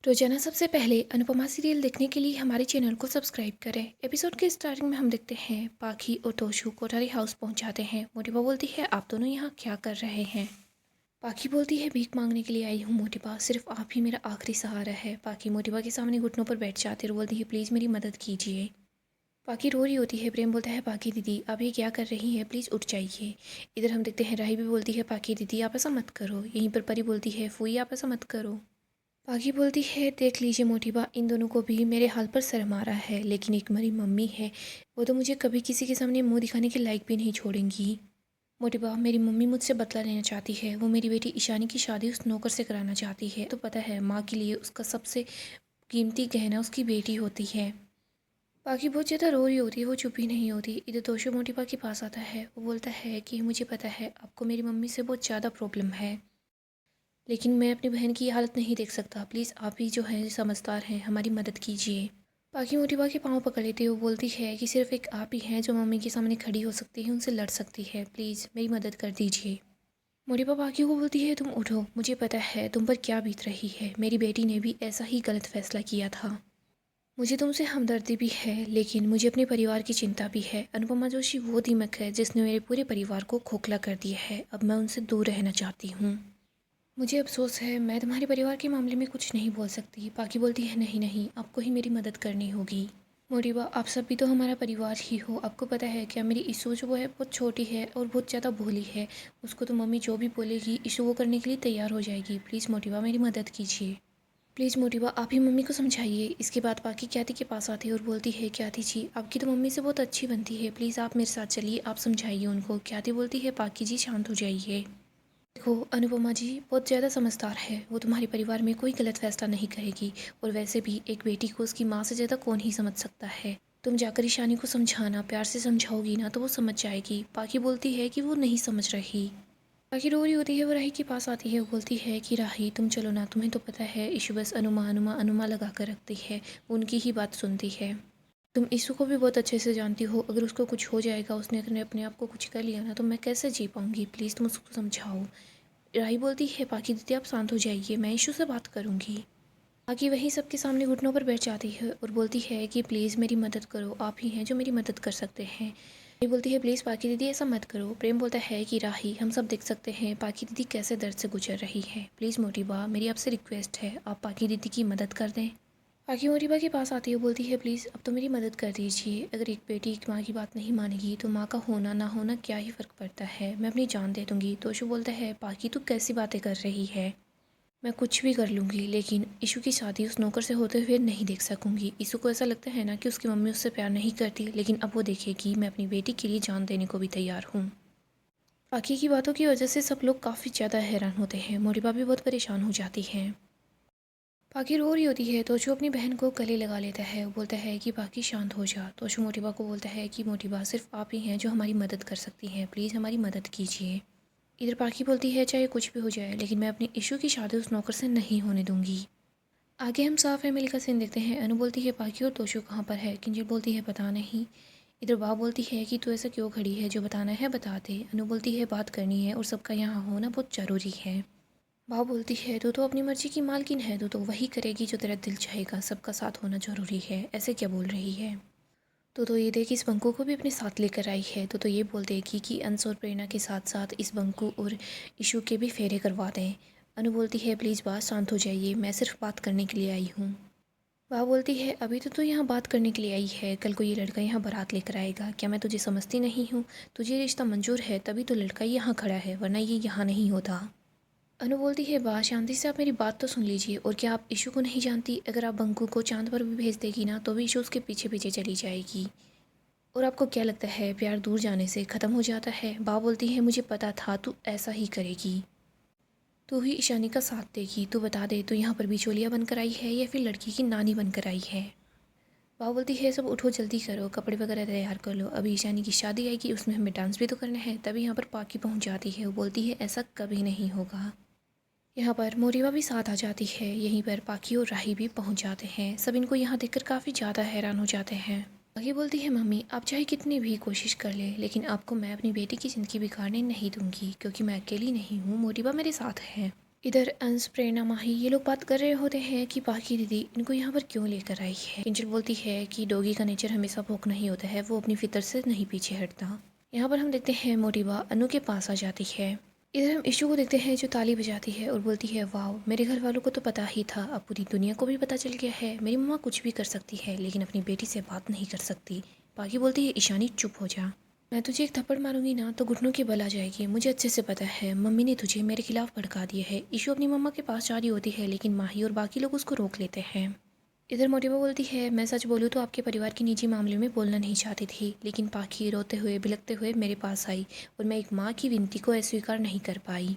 रोजाना सबसे पहले अनुपमा सीरियल देखने के लिए हमारे चैनल को सब्सक्राइब करें। एपिसोड के स्टार्टिंग में हम देखते हैं पाखी और तोशु कोठारी हाउस पहुंच जाते हैं। मोटिबा बोलती है, आप दोनों यहाँ क्या कर रहे हैं? पाखी बोलती है, भीख मांगने के लिए आई हूँ मोटिबा, सिर्फ आप ही मेरा आखिरी सहारा है। पाखी मोटिबा के सामने घुटनों पर बैठ जाती है और बोलती है, प्लीज़ मेरी मदद कीजिए। पाखी रो रही होती है। प्रेम बोलता है, पाखी दीदी आप ये क्या कर रही हैं, प्लीज़ उठ जाइए। इधर हम देखते हैं राही भी बोलती है, पाखी दीदी आप ऐसा मत करो। यहीं पर परी बोलती है, फूई आप ऐसा मत करो। पाखी बोलती है, देख लीजिए मोटिबा, इन दोनों को भी मेरे हाल पर शर्म आ रहा है, लेकिन एक मेरी मम्मी है, वो तो मुझे कभी किसी के सामने मुंह दिखाने के लायक भी नहीं छोड़ेंगी। मोटिबा, मेरी मम्मी मुझसे बदला लेना चाहती है। वो मेरी बेटी ईशानी की शादी उस नौकर से कराना चाहती है। तो पता है माँ के लिए उसका सबसे कीमती गहना उसकी बेटी होती है। पाखी बहुत ज़्यादा रो रही होती है, वो चुप ही नहीं होती। इधर तोशु मोटिबा के पास आता है। वो बोलता है कि मुझे पता है आपको मेरी मम्मी से बहुत ज़्यादा प्रॉब्लम है, लेकिन मैं अपनी बहन की हालत नहीं देख सकता। प्लीज़ आप ही जो हैं समझदार हैं, हमारी मदद कीजिए। पाखी मोटिबा के पाँव पकड़ लेती है। वो बोलती है कि सिर्फ एक आप ही हैं जो मम्मी के सामने खड़ी हो सकती है, उनसे लड़ सकती है। प्लीज़ मेरी मदद कर दीजिए। मोटिबा पाखी को बोलती है, तुम उठो, मुझे पता है तुम पर क्या बीत रही है। मेरी बेटी ने भी ऐसा ही गलत फैसला किया था। मुझे तुमसे हमदर्दी भी है, लेकिन मुझे अपने परिवार की चिंता भी है। अनुपमा जोशी वो दीमक है जिसने मेरे पूरे परिवार को खोखला कर दिया है। अब मैं उनसे दूर रहना चाहती हूँ। मुझे अफ़सोस है, मैं तुम्हारे परिवार के मामले में कुछ नहीं बोल सकती। पाकी बोलती है, नहीं नहीं, आपको ही मेरी मदद करनी होगी। मोटिबा, आप सब भी तो हमारा परिवार ही हो। आपको पता है क्या, मेरी ईशू जो है बहुत छोटी है और बहुत ज़्यादा भोली है। उसको तो मम्मी जो भी बोलेगी ईशू वो करने के लिए तैयार हो जाएगी। प्लीज़ मोटिबा मेरी मदद कीजिए। प्लीज़ मोटिबा आप ही मम्मी को समझाइए। इसके बाद पाकी क्याती के पास आती है और बोलती है, क्याती जी आपकी तो मम्मी से बहुत अच्छी बनती है, प्लीज़ आप मेरे साथ चलिए, आप समझाइए उनको। क्याती बोलती है, पाकी जी शांत हो जाइए। देखो अनुपमा जी बहुत ज़्यादा समझदार है, वो तुम्हारे परिवार में कोई गलत फैसला नहीं करेगी। और वैसे भी एक बेटी को उसकी माँ से ज़्यादा कौन ही समझ सकता है। तुम जाकर ईशानी को समझाना, प्यार से समझाओगी ना तो वो समझ जाएगी। पाकी बोलती है कि वो नहीं समझ रही। पाकी रो रही होती है। वो राही के पास आती है। वो बोलती है कि राही तुम चलो ना, तुम्हें तो पता है ईशु बस अनुमा अनुमा अनुमा लगा कर रखती है, उनकी ही बात सुनती है। तुम ईशु को भी बहुत अच्छे से जानती हो, अगर उसको कुछ हो जाएगा, उसने अगर अपने आप को कुछ कर लिया ना, तो मैं कैसे जी पाऊँगी। प्लीज़ तुम उसको समझाओ। राही बोलती है, पाकी दीदी आप शांत हो जाइए, मैं ईशू से बात करूँगी। पाकी वहीं सबके सामने घुटनों पर बैठ जाती है और बोलती है कि प्लीज़ मेरी मदद करो, आप ही हैं जो मेरी मदद कर सकते हैं। राही बोलती है, प्लीज़ पाकी दीदी ऐसा मत करो। प्रेम बोलता है कि राही हम सब देख सकते हैं पाकी दीदी कैसे दर्द से गुजर रही है। प्लीज़ मोटिबा मेरी आपसे रिक्वेस्ट है, आप पाकी दीदी की मदद कर दें। पाकी मोटिबा के पास आती है। बोलती है, प्लीज़ अब तो मेरी मदद कर दीजिए। अगर एक बेटी एक माँ की बात नहीं मानेगी तो माँ का होना ना होना क्या ही फ़र्क पड़ता है, मैं अपनी जान दे दूँगी। तोशु बोलता है, पाकी तू कैसी बातें कर रही है, मैं कुछ भी कर लूँगी, लेकिन ईशु की शादी उस नौकर से होते हुए नहीं देख सकूँगी। ईशु को ऐसा लगता है ना कि उसकी मम्मी उससे प्यार नहीं करती, लेकिन अब वो देखेगी मैं अपनी बेटी के लिए जान देने को भी तैयार हूँ। पाकी की बातों की वजह से सब लोग काफ़ी ज़्यादा हैरान होते हैं। मोटिबा भी बहुत परेशान हो जाती है। पाकी रो रही होती है। तोशु अपनी बहन को गले लगा लेता है। वो बोलता है कि पाकी शांत हो जा। तोशु मोटिबा को बोलता है कि मोटिबा सिर्फ आप ही हैं जो हमारी मदद कर सकती हैं, प्लीज़ हमारी मदद कीजिए। इधर पाकी बोलती है, चाहे कुछ भी हो जाए लेकिन मैं अपनी ईशू की शादी उस नौकर से नहीं होने दूंगी। आगे हम साफ फैमिली का सीन देखते हैं। अनु बोलती है, पाकी और तोशु कहाँ पर है? किंजल बोलती है, पता नहीं। इधर बा बोलती है कि तू ऐसा क्यों खड़ी है, जो बताना है बता दे। अनु बोलती है, बात करनी है और सबका यहाँ होना बहुत ज़रूरी है। बा बोलती है, तू तो अपनी मर्जी की मालकिन है, तू तो वही करेगी जो तेरा दिल चाहेगा, सबका साथ होना ज़रूरी है, ऐसे क्या बोल रही है। तो ये देख इस बंकू को भी अपने साथ लेकर आई है। तो ये बोल देगी कि अंश और प्रेरणा के साथ साथ इस बंकू और इशू के भी फेरे करवा दें। अनु बोलती है, प्लीज़ बात शांत हो जाइए, मैं सिर्फ बात करने के लिए आई हूँ। वह बोलती है, अभी तो तू यहाँ बात करने के लिए आई है, कल को ये लड़का यहाँ बारात लेकर आएगा, क्या मैं तुझे समझती नहीं हूँ? तुझे रिश्ता मंजूर है तभी तो लड़का यहाँ खड़ा है, वरना ये यहाँ नहीं होता। अनु बोलती है, वाह शांति से आप मेरी बात तो सुन लीजिए। और क्या आप इशू को नहीं जानती? अगर आप बंकू को चांद पर भी भेज देगी ना तो भी इशू उसके पीछे पीछे चली जाएगी। और आपको क्या लगता है प्यार दूर जाने से ख़त्म हो जाता है? बा बोलती है, मुझे पता था तू ऐसा ही करेगी, तू ही ईशानी का साथ देगी। तू बता दे, तू यहाँ पर बिचौलिया बनकर आई है या फिर लड़की की नानी बनकर आई है? बा बोलती है, सब उठो जल्दी करो, कपड़े वगैरह तैयार कर लो, अभी ईशानी की शादी आएगी, उसमें हमें डांस भी तो करना है। तभी यहाँ पर पाकी पहुँच जाती है। वो बोलती है, ऐसा कभी नहीं होगा। यहाँ पर मोरिवा भी साथ आ जाती है। यहीं पर पाकी और राही भी पहुँच जाते हैं। सब इनको यहाँ देखकर काफ़ी ज़्यादा हैरान हो जाते हैं। पाकी बोलती है, मम्मी आप चाहे कितनी भी कोशिश कर ले, लेकिन आपको मैं अपनी बेटी की ज़िंदगी बिगाड़ने नहीं दूंगी, क्योंकि मैं अकेली नहीं हूँ, मोरिवा मेरे साथ है। इधर अंश, प्रेरणा, माही ये लोग बात कर रहे होते हैं कि पाखी दीदी इनको यहाँ पर क्यों लेकर आई है। किंजल बोलती है कि डॉगी का नेचर हमेशा भौंकना ही होता है, वो अपनी फितर से नहीं पीछे हटता। यहाँ पर हम देखते हैं मोटिवा अनु के पास आ जाती है। इधर हम इशू को देखते हैं जो ताली बजाती है और बोलती है, वाह मेरे घर वालों को तो पता ही था, अब पूरी दुनिया को भी पता चल गया है। मेरी मम्मा कुछ भी कर सकती है लेकिन अपनी बेटी से बात नहीं कर सकती। पाखी बोलती है, ईशानी चुप हो जा, मैं तुझे एक थप्पड़ मारूंगी ना तो घुटनों की बल आ जाएगी। मुझे अच्छे से पता है मम्मी ने तुझे मेरे खिलाफ भड़का दिया है। ईशू अपनी मम्मा के पास जा रही होती है लेकिन माही और बाकी लोग उसको रोक लेते हैं। इधर मोटिवा बोलती है, मैं सच बोलूँ तो आपके परिवार के निजी मामले में बोलना नहीं चाहती थी, लेकिन पाखी रोते हुए बिलखते हुए मेरे पास आई और मैं एक माँ की विनती को अस्वीकार नहीं कर पाई।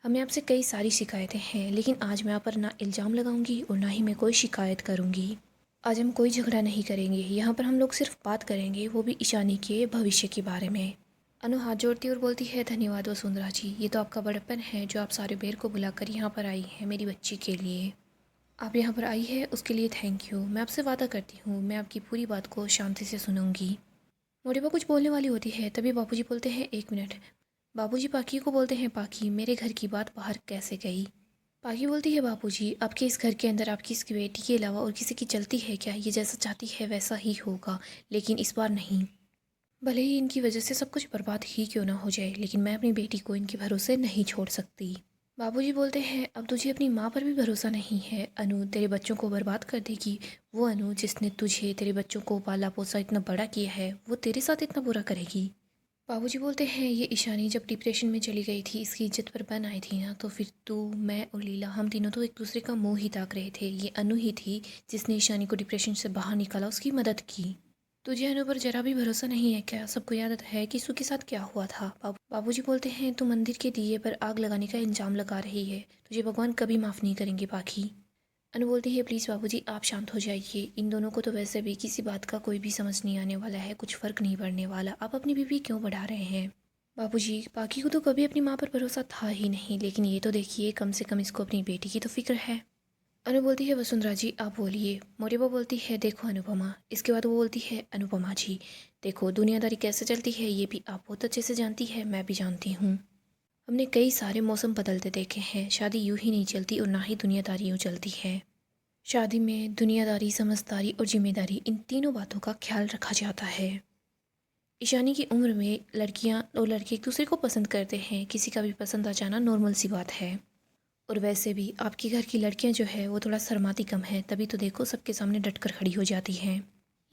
हमें आपसे कई सारी शिकायतें हैं लेकिन आज मैं आप पर ना इल्ज़ाम लगाऊंगी और ना ही मैं कोई शिकायत करूंगी। आज हम कोई झगड़ा नहीं करेंगे, यहाँ पर हम लोग सिर्फ बात करेंगे, वो भी ईशानी के भविष्य के बारे में। अनु हाथ जोड़ती और बोलती है, धन्यवाद वसुंधरा जी, ये तो आपका बड़प्पन है जो आप सारे बेर को बुलाकर यहाँ पर आई हैं मेरी बच्ची के लिए। आप यहाँ पर आई है उसके लिए थैंक यू। मैं आपसे वादा करती हूँ मैं आपकी पूरी बात को शांति से सुनूंगी। मोटिवा कुछ बोलने वाली होती है तभी बापूजी बोलते हैं, एक मिनट। बापूजी पाखी को बोलते हैं, पाखी मेरे घर की बात बाहर कैसे गई। पाखी बोलती है, बापूजी आपके इस घर के अंदर आपकी इस बेटी के अलावा और किसी की चलती है क्या। ये जैसा चाहती है वैसा ही होगा, लेकिन इस बार नहीं। भले ही इनकी वजह से सब कुछ बर्बाद ही क्यों ना हो जाए, लेकिन मैं अपनी बेटी को इनके भरोसे नहीं छोड़ सकती। बाबूजी बोलते हैं, अब तुझे अपनी माँ पर भी भरोसा नहीं है। अनु तेरे बच्चों को बर्बाद कर देगी। वो अनु जिसने तुझे तेरे बच्चों को पाला पोसा इतना बड़ा किया है, वो तेरे साथ इतना बुरा करेगी। बाबूजी बोलते हैं, ये ईशानी जब डिप्रेशन में चली गई थी, इसकी इज्जत पर बन आई थी ना, तो फिर तू, मैं और लीला हम तीनों तो एक दूसरे का मुंह ही ताक रहे थे। ये अनु ही थी जिसने ईशानी को डिप्रेशन से बाहर निकाला, उसकी मदद की। तुझे अनु पर जरा भी भरोसा नहीं है क्या। सबको याद है कि इसू के साथ क्या हुआ था। बाबूजी बोलते हैं, तू मंदिर के दिए पर आग लगाने का इल्जाम लगा रही है, तुझे भगवान कभी माफ़ नहीं करेंगे पाखी। अनु बोलती है, प्लीज़ बाबूजी आप शांत हो जाइए, इन दोनों को तो वैसे भी किसी बात का कोई भी समझ नहीं आने वाला है, कुछ फ़र्क नहीं पड़ने वाला, आप अपनी बीवी क्यों बढ़ा रहे हैं। बाबूजी पाखी को तो कभी अपनी माँ पर भरोसा था ही नहीं, लेकिन ये तो देखिए कम से कम इसको अपनी बेटी की तो फिक्र है। अनु बोलती है, वसुंधरा जी आप बोलिए। मोरिबा बोलती है, देखो अनुपमा। इसके बाद वो बोलती है, अनुपमा जी देखो दुनियादारी कैसे चलती है ये भी आप बहुत अच्छे से जानती है, मैं भी जानती हूँ। हमने कई सारे मौसम बदलते देखे हैं, शादी यूं ही नहीं चलती और ना ही दुनियादारी यूं चलती है। शादी में दुनियादारी, समझदारी और जिम्मेदारी, इन तीनों बातों का ख्याल रखा जाता है। ईशानी की उम्र में लड़कियां और लड़के एक दूसरे को पसंद करते हैं, किसी का भी पसंद आ जाना नॉर्मल सी बात है। और वैसे भी आपके घर की लड़कियां जो है वो थोड़ा शर्माती कम है, तभी तो देखो सबके सामने डटकर खड़ी हो जाती हैं।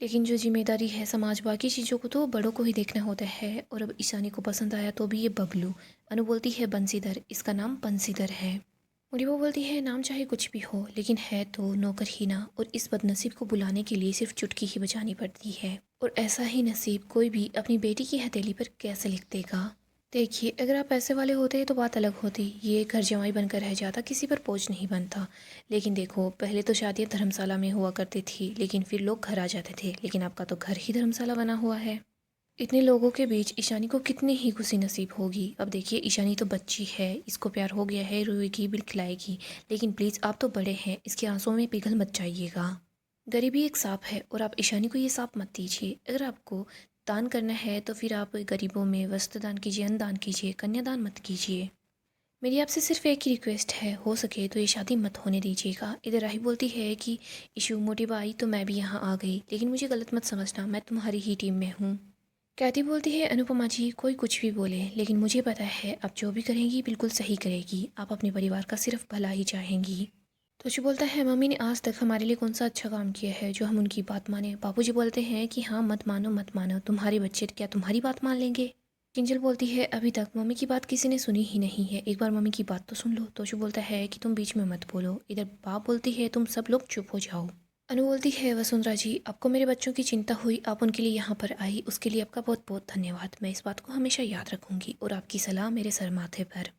लेकिन जो जिम्मेदारी है समाज बाकी चीज़ों को तो बड़ों को ही देखना होता है। और अब ईशानी को पसंद आया तो भी ये बबलू। अनु बोलती है, बंसीधर, इसका नाम बंसीधर है। मुड़ीबो बोलती है, नाम चाहे कुछ भी हो लेकिन है तो नौकर ही ना, और इस बदनसीब को बुलाने के लिए सिर्फ चुटकी ही बजानी पड़ती है। और ऐसा ही नसीब कोई भी अपनी बेटी की हथेली पर कैसे लिख देगा। देखिए अगर आप पैसे वाले होते तो बात अलग होती, ये घर जमाई बनकर रह जाता, किसी पर बोझ नहीं बनता। लेकिन देखो पहले तो शादियाँ धर्मशाला में हुआ करती थी, लेकिन फिर लोग घर आ जाते थे, लेकिन आपका तो घर ही धर्मशाला बना हुआ है। इतने लोगों के बीच ईशानी को कितनी ही खुशी नसीब होगी। अब देखिए ईशानी तो बच्ची है, इसको प्यार हो गया है, रोएगी बिलखिलाएगी, लेकिन प्लीज़ आप तो बड़े हैं, इसके आंसुओं में पिघल मत जाइएगा। गरीबी एक सांप है और आप ईशानी को ये सांप मत दीजिए। अगर आपको दान करना है तो फिर आप गरीबों में वस्त्र दान कीजिए, अन्न दान कीजिए, कन्यादान मत कीजिए। मेरी आपसे सिर्फ एक ही रिक्वेस्ट है, हो सके तो ये शादी मत होने दीजिएगा। इधर राही बोलती है कि इशू मोटिव आई तो मैं भी यहाँ आ गई, लेकिन मुझे गलत मत समझना, मैं तुम्हारी ही टीम में हूँ। कहती बोलती है, अनुपमा जी कोई कुछ भी बोले लेकिन मुझे पता है आप जो भी करेंगी बिल्कुल सही करेगी, आप अपने परिवार का सिर्फ भला ही चाहेंगी। तोशु बोलता है, मम्मी ने आज तक हमारे लिए कौन सा अच्छा काम किया है जो हम उनकी बात माने। बापूजी बोलते हैं कि हाँ मत मानो मत मानो, तुम्हारे बच्चे क्या तुम्हारी बात मान लेंगे। किंजल बोलती है, अभी तक मम्मी की बात किसी ने सुनी ही नहीं है, एक बार मम्मी की बात तो सुन लो। तोशु बोलता है कि तुम बीच में मत बोलो। इधर बाप बोलती है, तुम सब लोग चुप हो जाओ। अनु बोलती है, वसुंधरा जी आपको मेरे बच्चों की चिंता हुई, आप उनके लिए यहाँ पर आई, उसके लिए आपका बहुत बहुत धन्यवाद। मैं इस बात को हमेशा याद रखूंगी और आपकी सलाह मेरे सर माथे पर।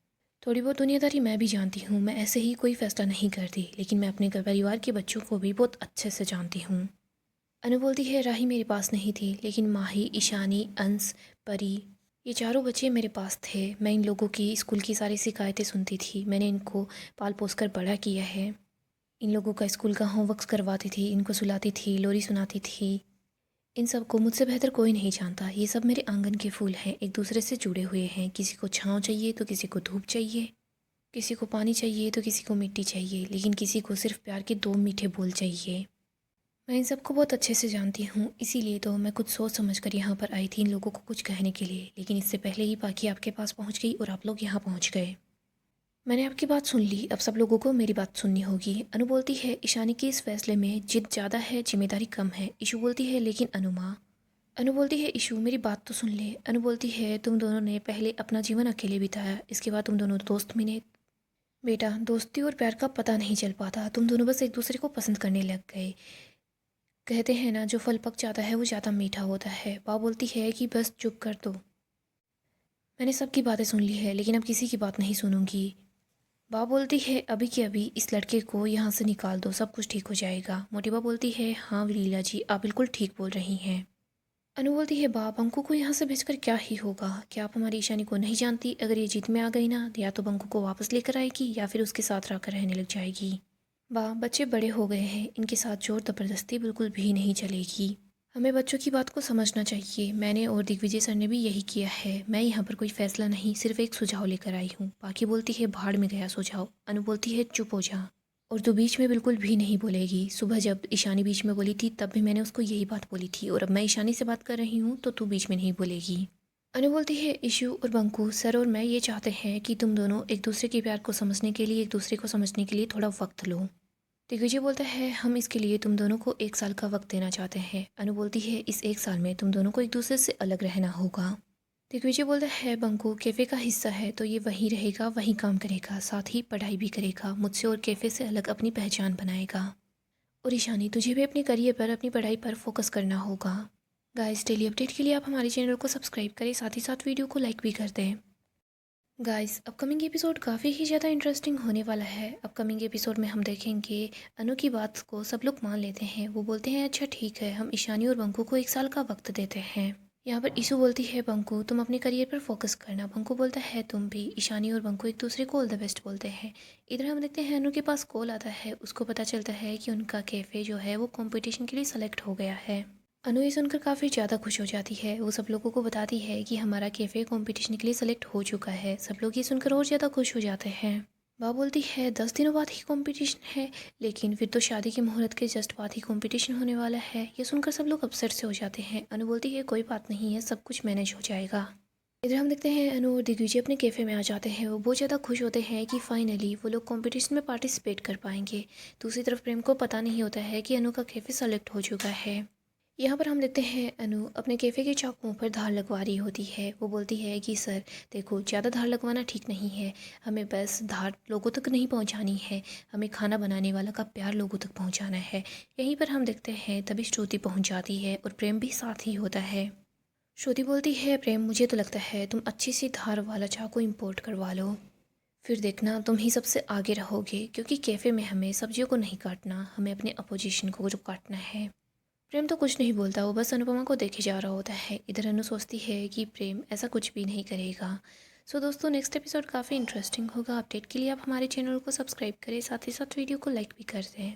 थोड़ी बहुत दुनियादारी मैं भी जानती हूँ, मैं ऐसे ही कोई फैसला नहीं करती, लेकिन मैं अपने घर परिवार के बच्चों को भी बहुत अच्छे से जानती हूँ। अनु बोलती है, राही मेरे पास नहीं थी, लेकिन माही, ईशानी, अंश, परी, ये चारों बच्चे मेरे पास थे। मैं इन लोगों की स्कूल की सारी शिकायतें सुनती थी, मैंने इनको पाल पोस कर बड़ा किया है। इन लोगों का स्कूल का होमवर्क करवाती थी, इनको सुलाती थी, लोरी सुनाती थी। इन सब को मुझसे बेहतर कोई नहीं जानता। ये सब मेरे आंगन के फूल हैं, एक दूसरे से जुड़े हुए हैं, किसी को छाँव चाहिए तो किसी को धूप चाहिए। किसी को पानी चाहिए तो किसी को मिट्टी चाहिए, लेकिन किसी को सिर्फ प्यार के 2 मीठे बोल चाहिए। मैं इन सबको बहुत अच्छे से जानती हूँ, इसीलिए तो मैं कुछ सोच समझ कर यहाँ पर आई थी इन लोगों को कुछ कहने के लिए, लेकिन इससे पहले ही पाखी आपके पास पहुँच गई और आप लोग यहाँ पहुँच गए। मैंने आपकी बात सुन ली, अब सब लोगों को मेरी बात सुननी होगी। अनु बोलती है ईशानी के इस फैसले में जिद ज़्यादा है, जिम्मेदारी कम है। ईशू बोलती है लेकिन अनु माँ। अनु बोलती है ईशू मेरी बात तो सुन ले। अनु बोलती है तुम दोनों ने पहले अपना जीवन अकेले बिताया, इसके बाद तुम दोनों दोस्त मिले। बेटा, दोस्ती और प्यार का पता नहीं चल पाता, तुम दोनों बस एक दूसरे को पसंद करने लग गए। कहते हैं ना, जो फल पक जाता है वो ज़्यादा मीठा होता है। बा बोलती है कि बस चुप कर दो, मैंने सबकी बातें सुन ली है, लेकिन अब किसी की बात नहीं सुनूंगी। बा बोलती है अभी के अभी इस लड़के को यहाँ से निकाल दो, सब कुछ ठीक हो जाएगा। मोटी बा बोलती है हाँ लीला जी, आप बिल्कुल ठीक बोल रही हैं। अनु बोलती है बाप, बंकू को यहाँ से भेजकर क्या ही होगा? क्या आप हमारी ईशानी को नहीं जानती? अगर ये जीत में आ गई ना, या तो बंकू को वापस लेकर आएगी या फिर उसके साथ रहकर रहने लग जाएगी। वाह, बच्चे बड़े हो गए हैं, इनके साथ जोर ज़बरदस्ती बिल्कुल भी नहीं चलेगी। हमें बच्चों की बात को समझना चाहिए। मैंने और दिग्विजय सर ने भी यही किया है। मैं यहाँ पर कोई फैसला नहीं, सिर्फ एक सुझाव लेकर आई हूँ। बाकी बोलती है भाड़ में गया सुझाव। अनु बोलती है चुप हो जा, और तू बीच में बिल्कुल भी नहीं बोलेगी। सुबह जब ईशानी बीच में बोली थी तब भी मैंने उसको यही बात बोली थी, और अब मैं ईशानी से बात कर रही हूँ तो तू बीच में नहीं बोलेगी। अनु बोलती है ईशू और बंकू, सर और मैं ये चाहते हैं कि तुम दोनों एक दूसरे के प्यार को समझने के लिए, एक दूसरे को समझने के लिए थोड़ा वक्त लो। दिग्विजय बोलता है हम इसके लिए तुम दोनों को 1 साल का वक्त देना चाहते हैं। अनु बोलती है इस 1 साल में तुम दोनों को एक दूसरे से अलग रहना होगा। दिग्विजय बोलता है बंकू कैफ़े का हिस्सा है तो ये वहीं रहेगा, वहीं काम करेगा, साथ ही पढ़ाई भी करेगा, मुझसे और कैफ़े से अलग अपनी पहचान बनाएगा। और ईशानी, तुझे भी अपने करियर पर, अपनी पढ़ाई पर फोकस करना होगा। गाइस, डेली अपडेट के लिए आप हमारे चैनल को सब्सक्राइब करें, साथ ही साथ वीडियो को लाइक भी कर दें। गाइस, अपकमिंग एपिसोड काफ़ी ही ज़्यादा इंटरेस्टिंग होने वाला है। अपकमिंग एपिसोड में हम देखेंगे अनु की बात को सब लोग मान लेते हैं। वो बोलते हैं अच्छा ठीक है, हम ईशानी और बंकू को 1 साल का वक्त देते हैं। यहाँ पर ईशू बोलती है बंकू तुम अपने करियर पर फोकस करना। बंकू बोलता है तुम भी। ईशानी और बंकू एक दूसरे को ऑल द बेस्ट बोलते हैं। इधर हम देखते हैं अनु के पास कॉल आता है। उसको पता चलता है कि उनका कैफ़े जो है वो कॉम्पिटिशन के लिए सेलेक्ट हो गया है। अनु ये सुनकर काफ़ी ज़्यादा खुश हो जाती है। वो सब लोगों को बताती है कि हमारा कैफ़े कंपटीशन के लिए सेलेक्ट हो चुका है। सब लोग ये सुनकर और ज़्यादा खुश हो जाते हैं। बा बोलती है 10 दिनों बाद ही कंपटीशन है, लेकिन फिर तो शादी के मुहूर्त के जस्ट बाद ही कंपटीशन होने वाला है। ये सुनकर सब लोग अपसेट से हो जाते हैं। अनु बोलती है कोई बात नहीं है, सब कुछ मैनेज हो जाएगा। इधर हम देखते हैं अनु और दिग्विजय अपने कैफ़े में आ जाते हैं। वो बहुत ज़्यादा खुश होते हैं कि फाइनली वो लोग कंपटीशन में पार्टिसिपेट कर पाएंगे। दूसरी तरफ प्रेम को पता नहीं होता है कि अनु का कैफ़े सेलेक्ट हो चुका है। यहाँ पर हम देखते हैं अनु अपने कैफ़े के चाकुओं पर धार लगवा रही होती है। वो बोलती है कि सर देखो, ज़्यादा धार लगवाना ठीक नहीं है, हमें बस धार लोगों तक नहीं पहुँचानी है, हमें खाना बनाने वाला का प्यार लोगों तक पहुँचाना है। यहीं पर हम देखते हैं तभी श्रुति पहुँच जाती है और प्रेम भी साथ ही होता है। श्रुति बोलती है प्रेम, मुझे तो लगता है तुम अच्छी सी धार वाला चाकू इम्पोर्ट करवा लो, फिर देखना तुम ही सबसे आगे रहोगे, क्योंकि कैफ़े में हमें सब्जियों को नहीं काटना, हमें अपने अपोजिशन को जो काटना है। प्रेम तो कुछ नहीं बोलता, वो बस अनुपमा को देखे जा रहा होता है। इधर अनु सोचती है कि प्रेम ऐसा कुछ भी नहीं करेगा। सो दोस्तों, नेक्स्ट एपिसोड काफ़ी इंटरेस्टिंग होगा। अपडेट के लिए आप हमारे चैनल को सब्सक्राइब करें, साथ ही साथ वीडियो को लाइक भी कर दें।